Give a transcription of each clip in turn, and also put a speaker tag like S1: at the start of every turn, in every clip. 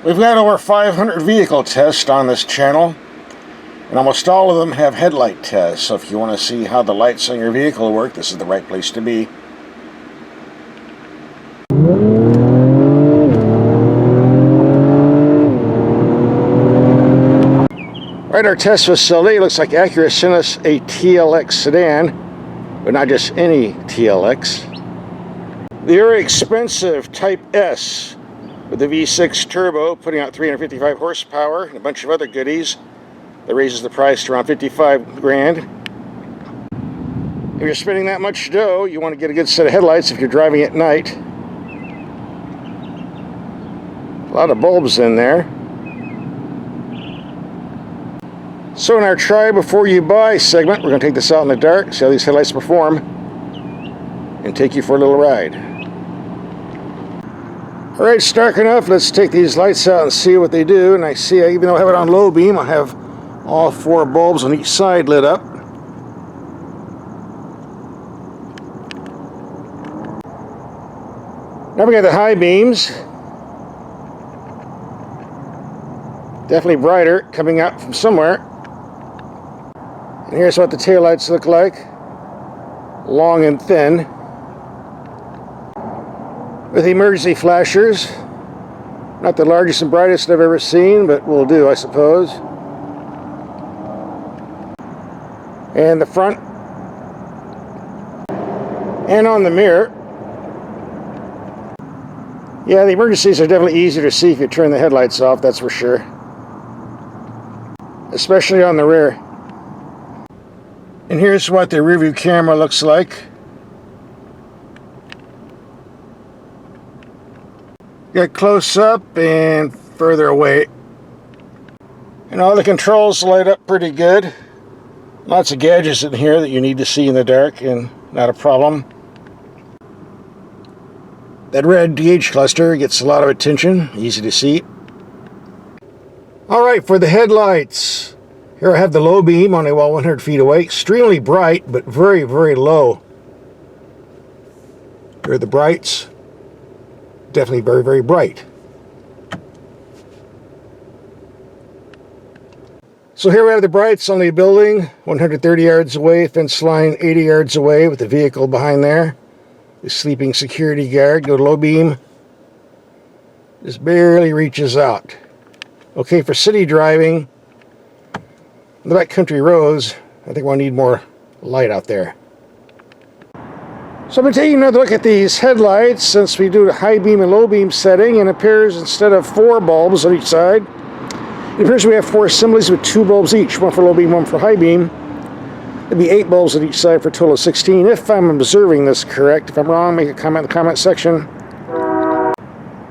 S1: We've got over 500 vehicle tests on this channel, and almost all of them have headlight tests, so if you want to see how the lights on your vehicle work, this is the right place to be. Right, our test facility looks like Acura sent us a TLX sedan, but not just any TLX. The very expensive Type S with the V6 turbo, putting out 355 horsepower and a bunch of other goodies. That raises the price to around 55 grand. If you're spending that much dough, you want to get a good set of headlights if you're driving at night. A lot of bulbs in there. So in our try before you buy segment, we're going to take this out in the dark, see how these headlights perform, and take you for a little ride. Alright, it's dark enough. Let's take these lights out and see what they do. And I see, even though I have it on low beam, I have all 4 bulbs on each side lit up. Now we got the high beams. Definitely brighter, coming out from somewhere. And here's what the taillights look like. Long and thin. With emergency flashers. Not the largest and brightest I've ever seen, but will do, I suppose. And the front. And on the mirror. Yeah, the emergencies are definitely easier to see if you turn the headlights off, that's for sure. Especially on the rear. And here's what the rear view camera looks like. Get close up and further away. And all the controls light up pretty good. Lots of gadgets in here that you need to see in the dark, and not a problem. That red DH cluster gets a lot of attention, easy to see. Alright, for the headlights. Here I have the low beam on a wall 100 feet away. Extremely bright, but very, very low. Here are the brights. Definitely very, very bright. So here we have the brights on the building, 130 yards away, fence line 80 yards away with the vehicle behind there. The sleeping security guard, go to low beam. Just barely reaches out. Okay, for city driving, the backcountry roads, I think we'll need more light out there. So I've been taking another look at these headlights since we do the high beam and low beam setting, and it appears instead of 4 bulbs on each side, it appears we have 4 assemblies with 2 bulbs each, one for low beam, one for high beam. There'd be 8 bulbs on each side for a total of 16, if I'm observing this correct. If I'm wrong, make a comment in the comment section.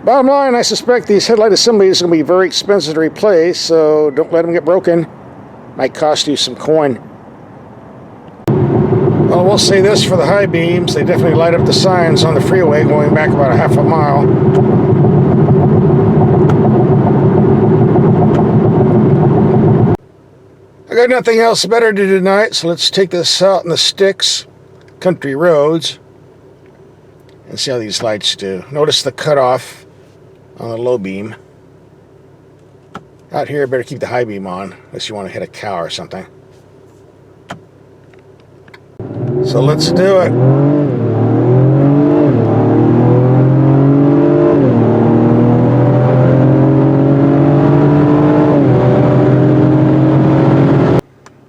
S1: Bottom line, I suspect these headlight assemblies are going to be very expensive to replace, so don't let them get broken. Might cost you some coin. Well, we'll say this for the high beams, they definitely light up the signs on the freeway going back about a half a mile. I got nothing else better to do tonight, so let's take this out in the sticks, country roads, and see how these lights do. Notice the cutoff on the low beam. Out here, better keep the high beam on, unless you want to hit a cow or something. So let's do it.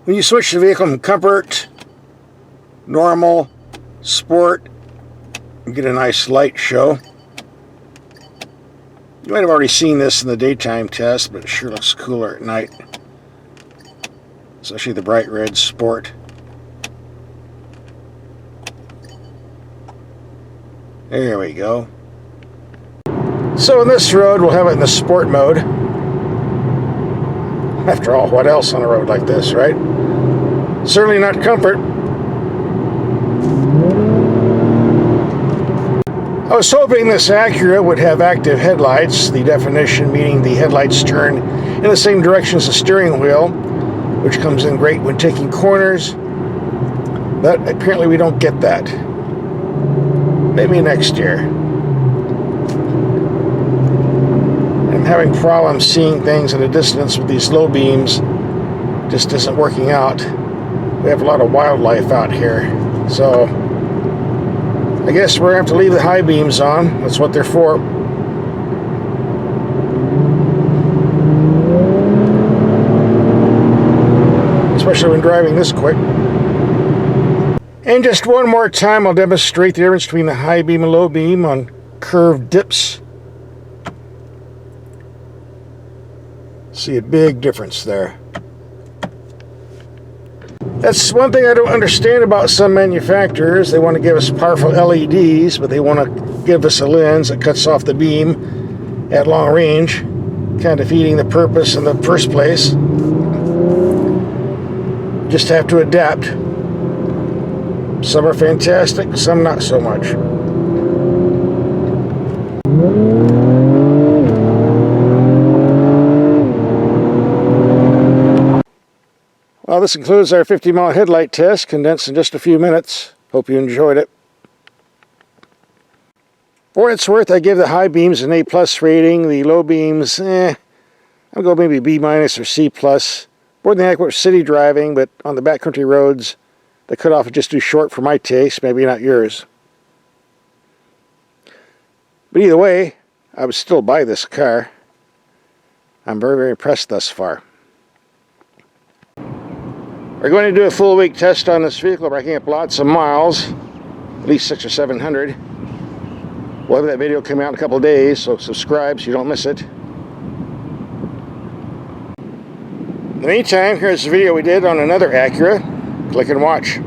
S1: When you switch the vehicle from comfort, normal, sport, you get a nice light show. You might have already seen this in the daytime test, but it sure looks cooler at night. Especially the bright red sport. There we go. So in this road, we'll have it in the sport mode. After all, what else on a road like this, right? Certainly not comfort. I was hoping this Acura would have active headlights, the definition meaning the headlights turn in the same direction as the steering wheel, which comes in great when taking corners, but apparently we don't get that. Maybe next year. I'm having problems seeing things at a distance with these low beams. Just isn't working out. We have a lot of wildlife out here, so I guess we're going to have to leave the high beams on. That's what they're for. Especially when driving this quick. And just one more time, I'll demonstrate the difference between the high beam and low beam on curved dips. See a big difference there. That's one thing I don't understand about some manufacturers. They want to give us powerful LEDs, but they want to give us a lens that cuts off the beam at long range, kind of defeating the purpose in the first place. Just have to adapt. Some are fantastic, some not so much. Well, this concludes our 50-mile headlight test, condensed in just a few minutes. Hope you enjoyed it. For what it's worth, I give the high beams an A+ rating. The low beams, I'll go maybe B- or C+. More than adequate for city driving, but on the backcountry roads, the cutoff is just too short for my taste, maybe not yours. But either way, I would still buy this car. I'm very, very impressed thus far. We're going to do a full week test on this vehicle, racking up lots of miles, at least 600 or 700. We'll have that video come out in a couple of days, so subscribe so you don't miss it. In the meantime, here's the video we did on another Acura. Click and watch.